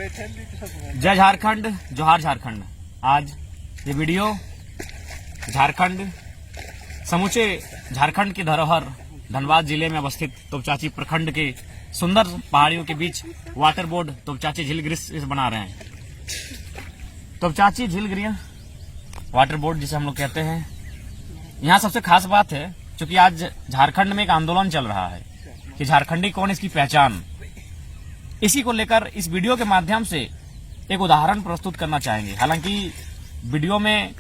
जय झारखंड, जोहार झारखंड। आज ये वीडियो झारखंड, समूचे झारखंड की धरोहर धनबाद जिले में अवस्थित तोपचाची प्रखंड के सुंदर पहाड़ियों के बीच वाटर बोर्ड तोपचाची झील से बना रहे हैं। तोपचाची झील वाटर बोर्ड जिसे हम लोग कहते हैं। यहाँ सबसे खास बात है, क्योंकि आज झारखंड में एक आंदोलन चल रहा है कि झारखंडी कौन, इसकी पहचान। इसी को लेकर इस वीडियो के माध्यम से एक उदाहरण प्रस्तुत करना चाहेंगे। हालांकि वीडियो में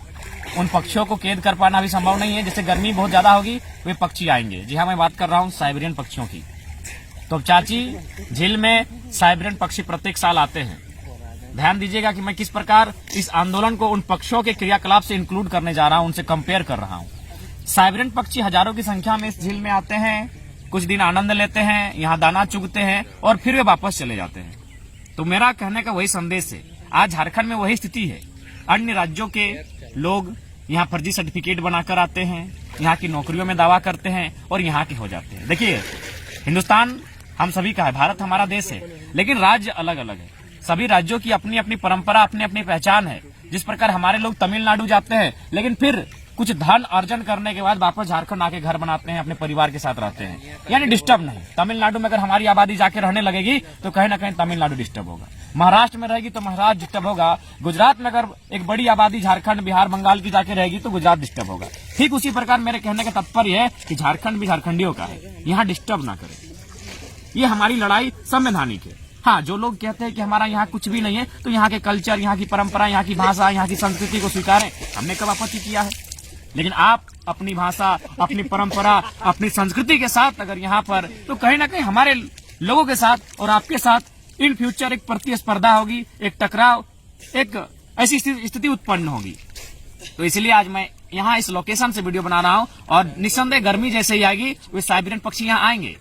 उन पक्षियों को कैद कर पाना भी संभव नहीं है। जैसे गर्मी बहुत ज्यादा होगी वे पक्षी आएंगे। जी हाँ, मैं बात कर रहा हूँ साइबेरियन पक्षियों की। तोपचाची झील में साइबेरियन पक्षी प्रत्येक साल आते हैं। ध्यान दीजिएगा कि मैं किस प्रकार इस आंदोलन को उन पक्षियों के क्रियाकलाप से इंक्लूड करने जा रहा हूं, उनसे कंपेयर कर रहा हूं। साइबेरियन पक्षी हजारों की संख्या में इस झील में आते हैं, कुछ दिन आनंद लेते हैं, यहाँ दाना चुगते हैं और फिर वे वापस चले जाते हैं। तो मेरा कहने का वही संदेश है। आज झारखंड में वही स्थिति है। अन्य राज्यों के लोग यहाँ फर्जी सर्टिफिकेट बनाकर आते हैं, यहाँ की नौकरियों में दावा करते हैं और यहाँ के हो जाते हैं। देखिए, हिंदुस्तान हम सभी का है, भारत हमारा देश है, लेकिन राज्य अलग अलग है। सभी राज्यों की अपनी अपनी परंपरा, अपनी अपनी पहचान है। जिस प्रकार हमारे लोग तमिलनाडु जाते हैं, लेकिन फिर कुछ धन अर्जन करने के बाद वापस झारखंड आके घर बनाते हैं, अपने परिवार के साथ रहते हैं, यानी डिस्टर्ब नहीं। तमिलनाडु में अगर हमारी आबादी जाके रहने लगेगी तो कहीं ना कहीं तमिलनाडु डिस्टर्ब होगा। महाराष्ट्र में रहेगी तो महाराष्ट्र डिस्टर्ब होगा। गुजरात में अगर एक बड़ी आबादी झारखंड, बिहार, बंगाल की जाके रहेगी तो गुजरात डिस्टर्ब होगा। ठीक उसी प्रकार मेरे कहने का तात्पर्य है कि झारखंड भी झारखंडियों का है, यहाँ डिस्टर्ब ना करे। ये हमारी लड़ाई संवैधानिक है। हाँ, जो लोग कहते हैं कि हमारा यहाँ कुछ भी नहीं है, तो यहाँ के कल्चर, यहाँ की परंपरा, यहाँ की भाषा, यहाँ की संस्कृति को स्वीकारें। हमने कब आपत्ति किया है? लेकिन आप अपनी भाषा, अपनी परंपरा, अपनी संस्कृति के साथ अगर यहाँ पर, तो कहीं ना कहीं हमारे लोगों के साथ और आपके साथ इन फ्यूचर एक प्रतिस्पर्धा होगी, एक टकराव, एक ऐसी स्थिति उत्पन्न होगी। तो इसलिए आज मैं यहाँ इस लोकेशन से वीडियो बना रहा हूँ और निस्संदेह गर्मी जैसे ही आएगी वे साइबेरियन पक्षी यहाँ आएंगे।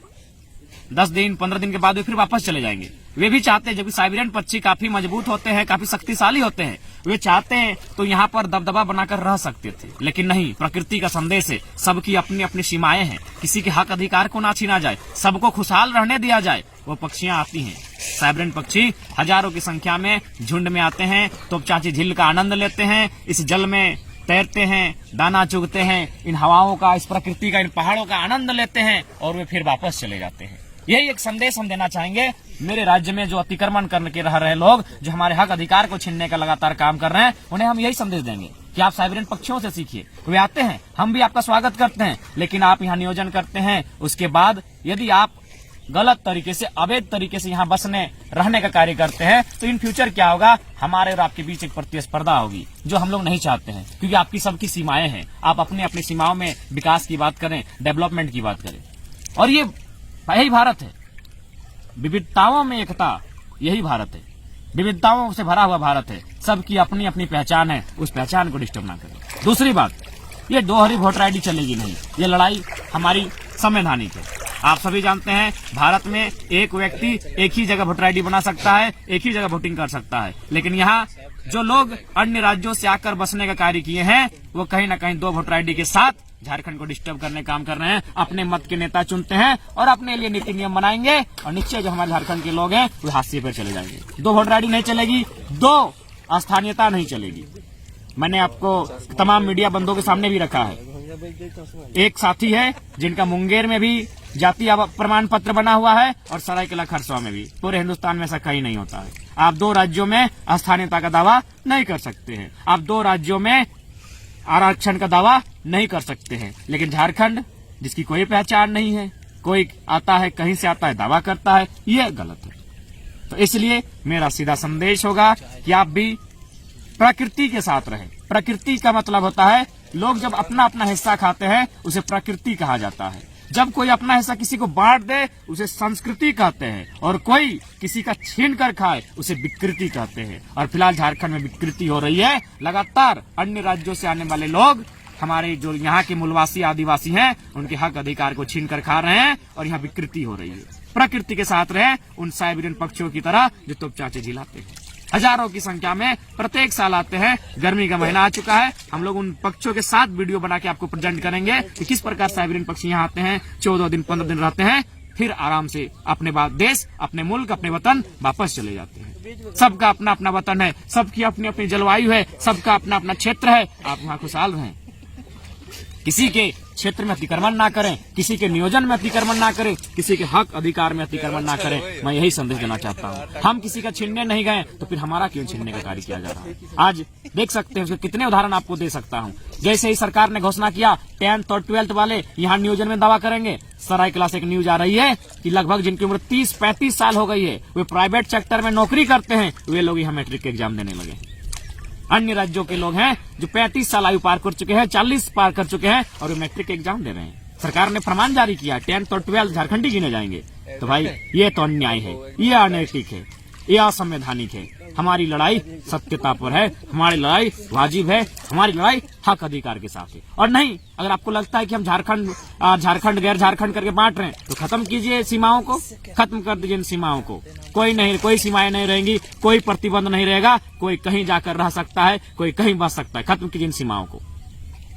10 दिन 15 दिन के बाद वे फिर वापस चले जाएंगे। वे भी चाहते हैं, जबकि साइबेरियन पक्षी काफी मजबूत होते हैं, काफी शक्तिशाली होते हैं, वे चाहते हैं तो यहाँ पर दबदबा बनाकर रह सकते थे, लेकिन नहीं। प्रकृति का संदेश है, सबकी अपनी अपनी सीमाएं हैं, किसी के हक अधिकार को ना छीना जाए, सबको खुशहाल रहने दिया जाए। वो पक्षियां आती हैं, साइबेरियन पक्षी हजारों की संख्या में झुंड में आते हैं, तोपचाची झील का आनंद लेते हैं, इस जल में तैरते हैं, दाना चुगते हैं, इन हवाओं का, इस प्रकृति का, इन पहाड़ों का आनंद लेते हैं और वे फिर वापस चले जाते हैं। यही एक संदेश हम देना चाहेंगे मेरे राज्य में जो अतिक्रमण करके रह रहे लोग, जो हमारे हक अधिकार को छीनने का लगातार काम कर रहे हैं, उन्हें हम यही संदेश देंगे कि आप साइबेरियन पक्षियों से सीखिए। वे आते हैं, हम भी आपका स्वागत करते हैं, लेकिन आप यहाँ नियोजन करते हैं, उसके बाद यदि आप गलत तरीके से, अवैध तरीके से यहाँ बसने रहने का कार्य करते हैं, तो इन फ्यूचर क्या होगा, हमारे और आपके बीच एक प्रतिस्पर्धा होगी, जो हम लोग नहीं चाहते हैं। क्योंकि आपकी सबकी सीमाएं हैं, आप अपनी अपनी सीमाओं में विकास की बात करें, डेवलपमेंट की बात करें, और ये यही भारत है। विविधताओं में एकता, यही भारत है। विविधताओं से भरा हुआ भारत है, सबकी अपनी अपनी पहचान है, उस पहचान को डिस्टर्ब ना करें। दूसरी बात, ये दोहरी वोटर आईडी चलेगी नहीं। ये लड़ाई हमारी संवैधानिक है। आप सभी जानते हैं, भारत में एक व्यक्ति एक ही जगह वोटर आईडी बना सकता है, एक ही जगह वोटिंग कर सकता है, लेकिन यहाँ जो लोग अन्य राज्यों से आकर बसने का कार्य किए हैं, वो कहीं ना कहीं 2 वोटर आईडी के साथ झारखंड को डिस्टर्ब करने का काम कर रहे हैं। अपने मत के नेता चुनते हैं और अपने लिए नीति नियम बनाएंगे, और निश्चय जो हमारे झारखंड के लोग हैं वो हाशिए पर चले जाएंगे। 2 वोटर आईडी नहीं चलेगी, 2 स्थानीयता नहीं चलेगी। मैंने आपको तमाम मीडिया बंधुओं के सामने भी रखा है। एक साथी है जिनका मुंगेर में भी जातीय प्रमाण पत्र बना हुआ है और सरायकेला खरसावां में भी। पूरे हिंदुस्तान में ऐसा कहीं नहीं होता है। आप 2 राज्यों में स्थानीयता का दावा नहीं कर सकते हैं, आप 2 राज्यों में आरक्षण का दावा नहीं कर सकते हैं, लेकिन झारखंड, जिसकी कोई पहचान नहीं है, कोई आता है, कहीं से आता है, दावा करता है, यह गलत है। तो इसलिए मेरा सीधा संदेश होगा कि आप भी प्रकृति के साथ रहें। प्रकृति का मतलब होता है, लोग जब अपना अपना हिस्सा खाते हैं उसे प्रकृति कहा जाता है। जब कोई अपना हिस्सा किसी को बांट दे उसे संस्कृति कहते हैं, और कोई किसी का छीन कर खाए उसे विकृति कहते हैं। और फिलहाल झारखंड में विकृति हो रही है। लगातार अन्य राज्यों से आने वाले लोग हमारे जो यहाँ के मूलवासी आदिवासी हैं, उनके हक अधिकार को छीन कर खा रहे हैं और यहाँ विकृति हो रही है। प्रकृति के साथ रहे, उन साइबेरियन पक्षियों की तरह जो तोपचाची झील आते हैं, हजारों की संख्या में प्रत्येक साल आते हैं। गर्मी का महीना आ चुका है, हम लोग उन पक्षियों के साथ वीडियो बना के आपको प्रेजेंट करेंगे कि किस प्रकार साइबेरियन पक्षी यहाँ आते हैं, 14 दिन 15 दिन रहते हैं, फिर आराम से अपने देश, अपने मुल्क, अपने वतन वापस चले जाते हैं। सबका अपना अपना वतन है, सबकी अपनी अपनी जलवायु है, सबका अपना अपना क्षेत्र है। आप वहाँ खुशहाल रहें, किसी के क्षेत्र में अतिक्रमण ना करें, किसी के नियोजन में अतिक्रमण ना करें, किसी के हक अधिकार में अतिक्रमण ना करें। मैं यही संदेश देना चाहता हूँ। हम किसी का छीनने नहीं गए तो फिर हमारा क्यों छीनने का कार्य किया जा रहा है। आज देख सकते हैं, उसके कितने उदाहरण आपको दे सकता हूँ। जैसे ही सरकार ने घोषणा किया 10th और 12th वाले यहाँ नियोजन में दावा करेंगे, सराय क्लास एक न्यूज आ रही है कि लगभग जिनकी उम्र 30-35 साल हो गई है, वे प्राइवेट सेक्टर में नौकरी करते हैं, वे लोग यहाँ मैट्रिक के एग्जाम देने लगे। अन्य राज्यों के लोग हैं जो 35 साल आयु पार कर चुके हैं, 40 पार कर चुके हैं और वे मैट्रिक के एग्जाम दे रहे हैं। सरकार ने फरमान जारी किया 10th और 12th झारखंडी गिने जाएंगे। तो भाई ये तो अन्याय है, ये अनैतिक है, ये असंवैधानिक है। हमारी लड़ाई सत्यता पर है, हमारी लड़ाई वाजिब है, हमारी लड़ाई हक अधिकार के साथ है। और नहीं, अगर आपको लगता है कि हम झारखंड गैर झारखंड करके बांट रहे हैं तो खत्म कीजिए सीमाओं को, खत्म कर दीजिए इन सीमाओं को। कोई सीमाएं नहीं रहेंगी, कोई प्रतिबंध नहीं रहेगा, कोई कहीं जाकर रह सकता है, कोई कहीं बच सकता है। खत्म कीजिए इन सीमाओं को।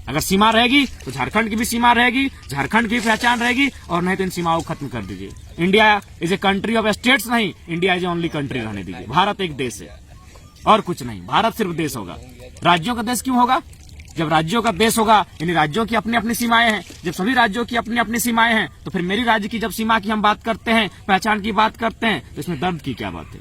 अगर सीमा रहेगी तो झारखंड की भी सीमा रहेगी, झारखंड की पहचान रहेगी, और नहीं तो इन सीमाओं को खत्म कर दीजिए। India is a country of states नहीं, India is a only country रहने दीजिए। भारत एक देश है और कुछ नहीं, भारत सिर्फ देश होगा। राज्यों का देश क्यों होगा? जब राज्यों का देश होगा, यानी राज्यों की अपनी अपनी सीमाएं हैं। जब सभी राज्यों की अपनी अपनी सीमाएं हैं तो फिर मेरी राज्य की जब सीमा की हम बात करते हैं, पहचान की बात करते हैं, तो इसमें दर्द की क्या बात है।